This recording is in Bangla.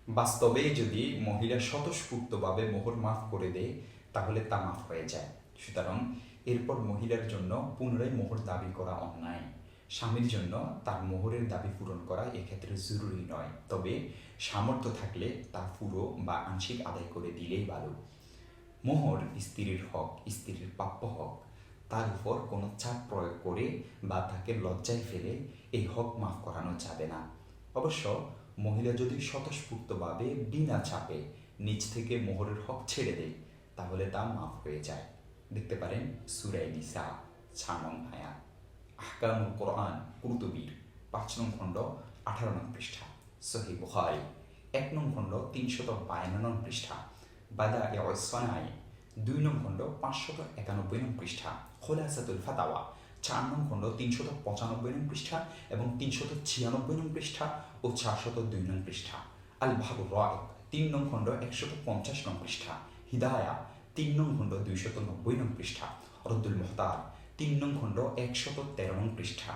বাস্তবে যদি মহিলা স্বতঃস্ফূর্তভাবে মোহর মাফ করে দেয় তাহলে তা মাফ হয়ে যায়। সুতরাং এরপর মহিলার জন্য পুনরায় মোহর দাবি করা অন্যায়। স্বামীর জন্য তার মোহরের দাবি পূরণ করা এক্ষেত্রে জরুরি নয়, তবে সামর্থ্য থাকলে তা পুরো বা আংশিক আদায় করে দিলেই ভালো। মোহর স্ত্রীর হক, স্ত্রীর প্রাপ্য হক। তার উপর কোনো চাপ প্রয়োগ করে বা তাকে লজ্জায় ফেলে এই হক মাফ করানো যাবে না। অবশ্য মহিলা যদি স্বতঃস্ফূর্তভাবে বিনা চাপে নিজ থেকে মোহরের হক ছেড়ে দেয় তাহলে তা মাফ হয়ে যায়। দেখতে পারেন সূরা নিসা 6 নং আয়াত। আহকামুল কোরআন কুরতুবীর 5 নং খণ্ড 18 নং পৃষ্ঠা। সহিহ বুখারী 1 নং খণ্ড 352 নং পৃষ্ঠা। বাদাইউস সানাঈ 2 নং খণ্ড 591 নং পৃষ্ঠা। খুলাসাতুল ফাতাওয়া 4 নং খণ্ড 395 নং পৃষ্ঠা এবং 396 নং পৃষ্ঠা ও 402 নং পৃষ্ঠা। আল বাহরুর রাইক 3 নং খণ্ড 150 নং পৃষ্ঠা। হিদায়া 3 নং খণ্ড 290 নং পৃষ্ঠা। রদ্দুল মুহতার 3 নং খণ্ড 113 নং পৃষ্ঠা।